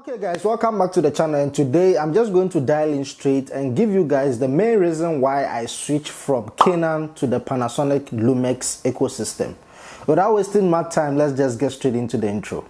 Okay guys, welcome back to the channel, and today I'm just going to dial in straight and give you guys the main reason why I switched from Canon to the Panasonic Lumix ecosystem. Without wasting much time, let's just get straight into the intro.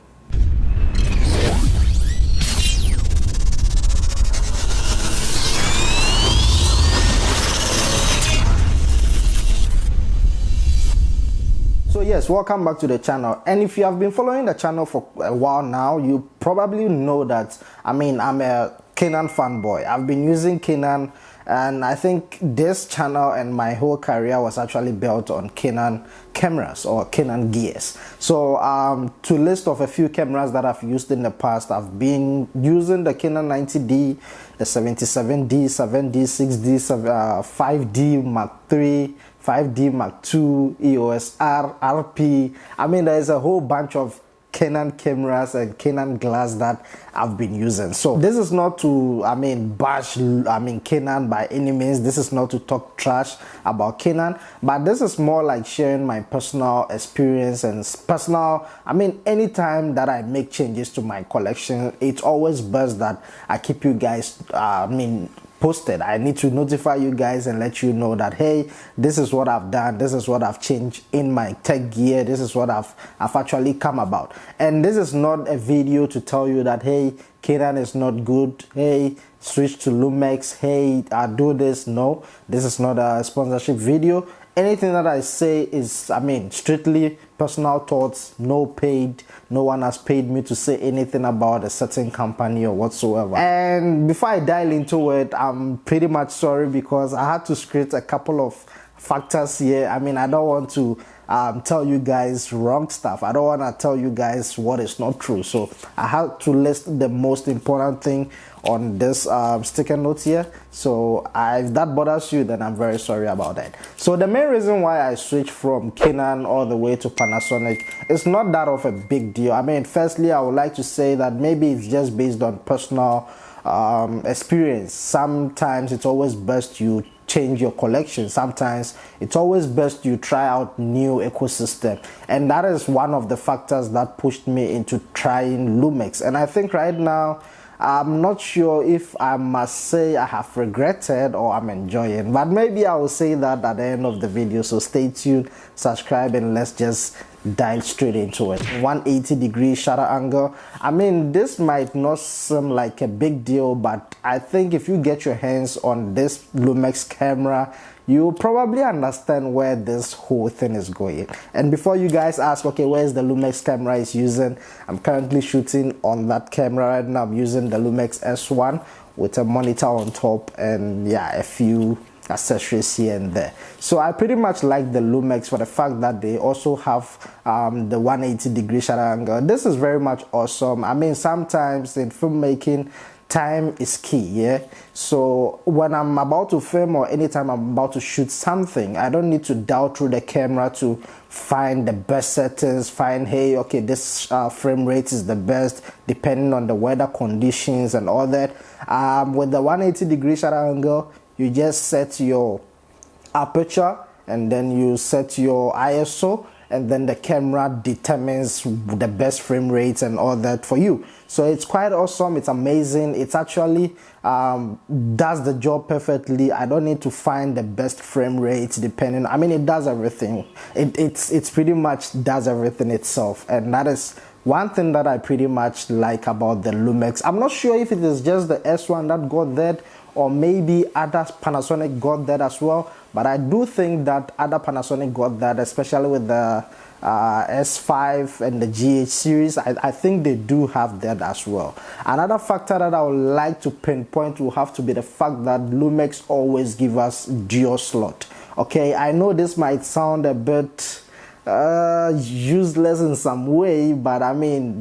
So yes, welcome back to the channel, and if you have been following the channel for a while now, you probably know that I'm a Canon fanboy. I've been using Canon, and I think this channel and my whole career was actually built on Canon cameras or Canon gears. So to list of a few cameras that I've used in the past, I've been using the Canon 90D, the 77D, 7D, 6D, 5D Mark III, 5D Mark II, EOS R, RP. There's a whole bunch of Canon cameras and Canon glass that I've been using. So this is not to bash Canon by any means. This is not to talk trash about Canon, but this is more like sharing my personal experience and personal, anytime that I make changes to my collection, it's always best that I keep you guys posted. I need to notify you guys and let you know that, hey, this is what I've done, this is what I've changed in my tech gear, this is what I've actually come about. And this is not a video to tell you that, hey, Canon is not good, hey, switch to Lumix, hey, I do this. No, this is not a sponsorship video. Anything that I say is, strictly personal thoughts, no paid. No one has paid me to say anything about a certain company or whatsoever. And before I dial into it, I'm pretty much sorry because I had to script a couple of factors here. I don't want to tell you guys wrong stuff. I don't want to tell you guys what is not true. So I had to list the most important thing on this sticker note here. So if that bothers you, then I'm very sorry about that. So the main reason why I switched from Canon all the way to Panasonic is not that of a big deal. Firstly, I would like to say that maybe it's just based on personal experience. Sometimes it's always best you change your collection. Sometimes it's always best you try out new ecosystem, and that is one of the factors that pushed me into trying Lumix. And I think right now I'm not sure if I must say I have regretted or I'm enjoying, but maybe I will say that at the end of the video. So stay tuned, subscribe, and let's just dive straight into it. 180-degree shutter angle. This might not seem like a big deal, but I think if you get your hands on this Lumix camera, you'll probably understand where this whole thing is going. And before you guys ask, okay, where's the Lumix camera is using? I'm currently shooting on that camera right now. I'm using the Lumix S1 with a monitor on top and a few accessories here and there. So I pretty much like the Lumix for the fact that they also have the 180-degree shutter angle. This is very much awesome. Sometimes in filmmaking, time is key, so when I'm about to film or anytime I'm about to shoot something, I don't need to dial through the camera to find the best settings, find, hey, okay, this frame rate is the best depending on the weather conditions and all that. With the 180-degree shutter angle, you just set your aperture and then you set your ISO, and then the camera determines the best frame rates and all that for you. So it's quite awesome. It's amazing. It's actually does the job perfectly. I don't need to find the best frame rates depending. It does everything. It's pretty much does everything itself, and that is one thing that I pretty much like about the Lumix. I'm not sure if it is just the S1 that got that, or maybe other Panasonic got that as well, but I do think that other Panasonic got that, especially with the S5 and the GH series. I think they do have that as well. Another factor that I would like to pinpoint will have to be the fact that Lumix always give us dual slot. Okay, I know this might sound a bit useless in some way, but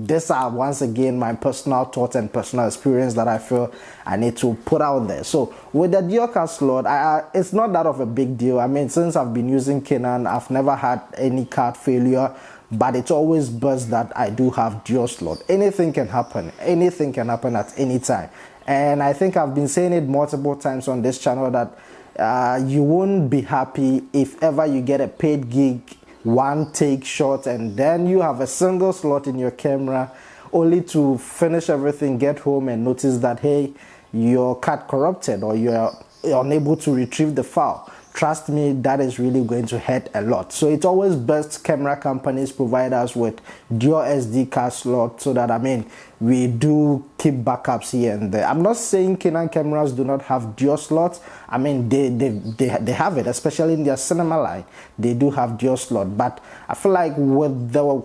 these are once again my personal thoughts and personal experience that I feel I need to put out there. So with the dual card slot, it's not that of a big deal. Since I've been using Canon, I've never had any card failure, but it's always best that I do have dual slot. Anything can happen at any time, and I think I've been saying it multiple times on this channel that you won't be happy if ever you get a paid gig, one take shot, and then you have a single slot in your camera only to finish everything, get home and notice that, hey, your card corrupted or you're unable to retrieve the file. Trust me, that is really going to hurt a lot. So it's always best camera companies provide us with dual SD card slot, so that, I mean, we do keep backups here and there. I'm not saying Canon cameras do not have dual slots. I mean, they have it, especially in their cinema line. They do have dual slot, but I feel like with the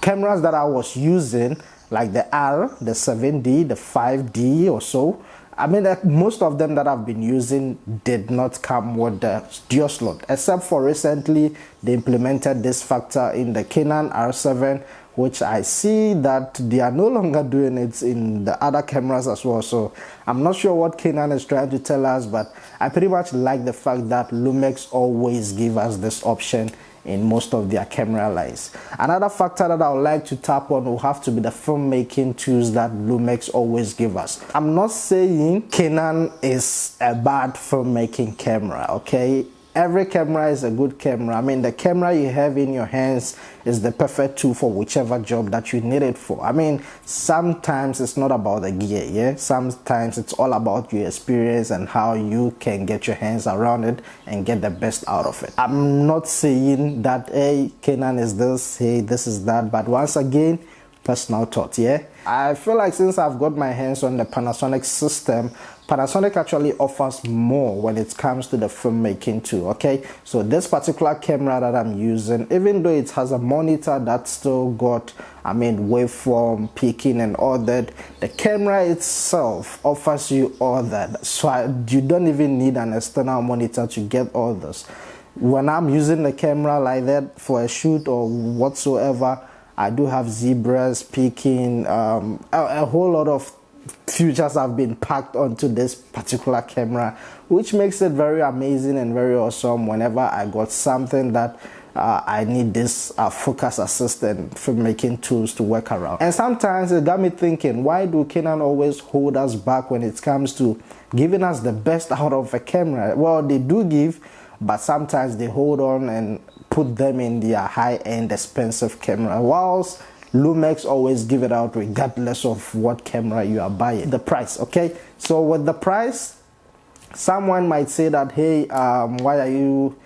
cameras that I was using, like the R, the 7D, the 5D or so, I mean, most of them that I've been using did not come with the dual slot, except for recently they implemented this factor in the Canon R7, which I see that they are no longer doing it in the other cameras as well. So I'm not sure what Canon is trying to tell us, but I pretty much like the fact that Lumix always give us this option in most of their camera lines. Another factor that I would like to tap on will have to be the filmmaking tools that Lumix always give us. I'm not saying Canon is a bad filmmaking camera, okay? Every camera is a good camera. I mean, the camera you have in your hands is the perfect tool for whichever job that you need it for. I mean, sometimes it's not about the gear, yeah? Sometimes it's all about your experience and how you can get your hands around it and get the best out of it. I'm not saying that, hey, Canon is this, hey, this is that, but once again, personal thought, yeah? I feel like since I've got my hands on the Panasonic system, Panasonic actually offers more when it comes to the filmmaking too, okay? So this particular camera that I'm using, even though it has a monitor that still got, I mean, waveform, peaking and all that, the camera itself offers you all that. So you don't even need an external monitor to get all this. When I'm using the camera like that for a shoot or whatsoever, I do have zebras, peaking, a whole lot of features have been packed onto this particular camera, which makes it very amazing and very awesome whenever I got something that I need this focus assist and filmmaking tools to work around. And sometimes it got me thinking, why do Canon always hold us back when it comes to giving us the best out of a camera? Well, they do give, but sometimes they hold on and put them in their high-end expensive camera, whilst Lumix always give it out regardless of what camera you are buying. The price, okay? So with the price, someone might say that, hey, why are you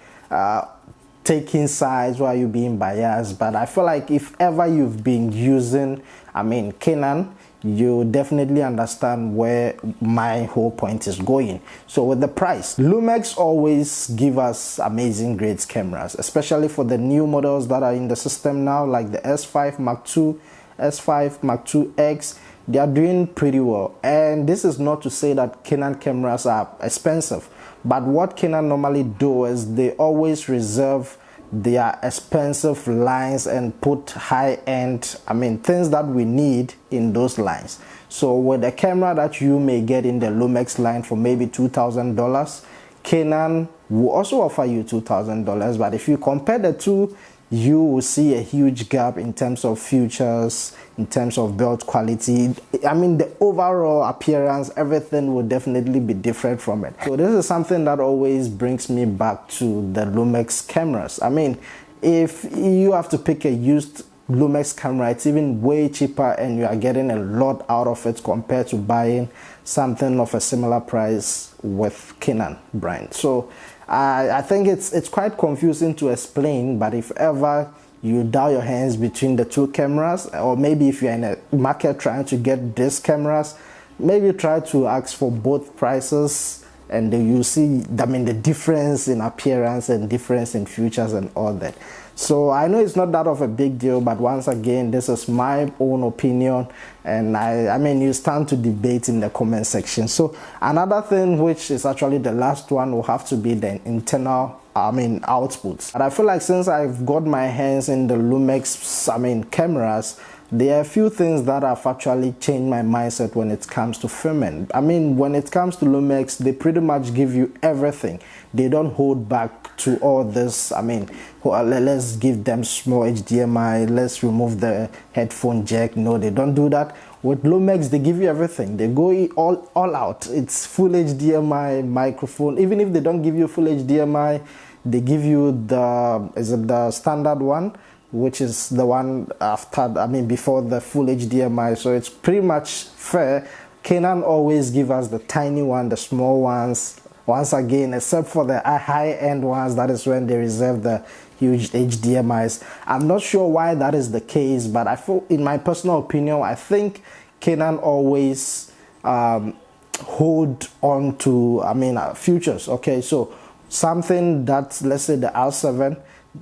taking sides, why are you being biased? But I feel like if ever you've been using, I mean, Canon, you definitely understand where my whole point is going. So with the price, Lumix always give us amazing grades cameras, especially for the new models that are in the system now, like the S5 Mark II, S5 Mark II X. They are doing pretty well. And this is not to say that Canon cameras are expensive, but what Canon normally do is they always reserve their expensive lines and put high-end, I mean, things that we need in those lines. So with a camera that you may get in the Lumix line for maybe $2,000, Canon will also offer you $2,000. But if you compare the two, you will see a huge gap in terms of features, in terms of build quality. I mean, the overall appearance, everything will definitely be different from it. So this is something that always brings me back to the Lumix cameras. I mean, if you have to pick a used Lumix camera, it's even way cheaper and you are getting a lot out of it compared to buying something of a similar price with Canon brand. So I think it's quite confusing to explain, but if ever you dial your hands between the two cameras, or maybe if you're in a market trying to get these cameras, maybe try to ask for both prices, and you see, I mean, the difference in appearance and difference in features and all that. So I know it's not that of a big deal, but once again, this is my own opinion, and I mean, you stand to debate in the comment section. So another thing, which is actually the last one, will have to be the internal, I mean, outputs. But I feel like since I've got my hands in the Lumix, I mean, cameras, there are a few things that have actually changed my mindset when it comes to filming. I mean, when it comes to Lumix, they pretty much give you everything. They don't hold back to all this. I mean, let's give them small HDMI, let's remove the headphone jack. No, they don't do that. With Lumix, they give you everything. They go all out. It's full HDMI microphone. Even if they don't give you full HDMI, they give you the standard one, which is the one after, I mean, before the full HDMI. So it's pretty much fair. Canon always give us the tiny one, the small ones. Once again, except for the high-end ones, that is when they reserve the huge HDMIs. I'm not sure why that is the case, but I feel, in my personal opinion, I think Canon always hold on to, I mean, features. Okay, so something that, let's say the R7,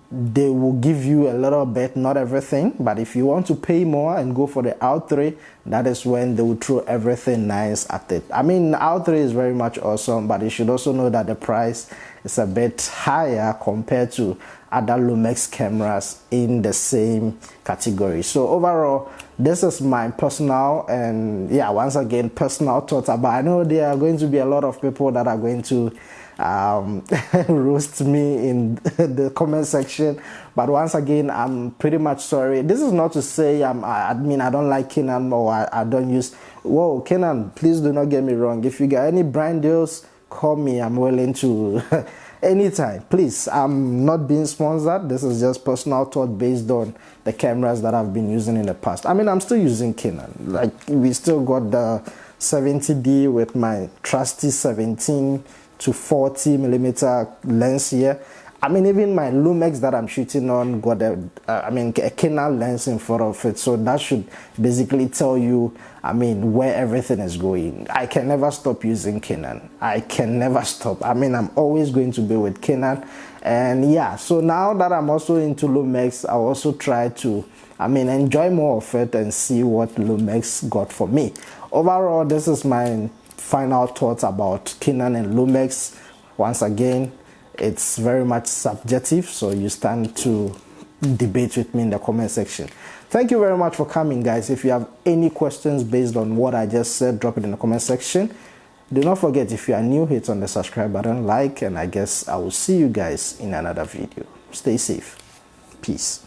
they will give you a little bit, not everything, but if you want to pay more and go for the R3, that is when they will throw everything nice at it. I mean, R3 is very much awesome, but you should also know that the price is a bit higher compared to other Lumix cameras in the same category. So overall, this is my personal, and yeah, once again, personal thoughts about. I know there are going to be a lot of people that are going to roast me in the comment section, but once again, I'm pretty much sorry. This is not to say I mean I don't like Canon, or I don't use. Whoa, Canon, please do not get me wrong. If you got any brand deals, call me. I'm willing to anytime. Please, I'm not being sponsored. This is just personal thought based on the cameras that I've been using in the past. I mean, I'm still using Canon. Like, we still got the 70D with my trusty 17 to 40 millimeter lens here. I mean, even my Lumix that I'm shooting on got a Canon lens in front of it. So that should basically tell you, I mean, where everything is going. I can never stop using Canon. I can never stop. I mean, I'm always going to be with Canon. And yeah, so now that I'm also into Lumix, I also try to, I mean, enjoy more of it and see what Lumix got for me. Overall, this is my final thoughts about Canon and Lumix. Once again, it's very much subjective, so you stand to debate with me in the comment section. Thank you very much for coming, guys. If you have any questions based on what I just said, drop it in the comment section. Do not forget, if you are new, hit on the subscribe button, like, and I guess I will see you guys in another video. Stay safe. Peace.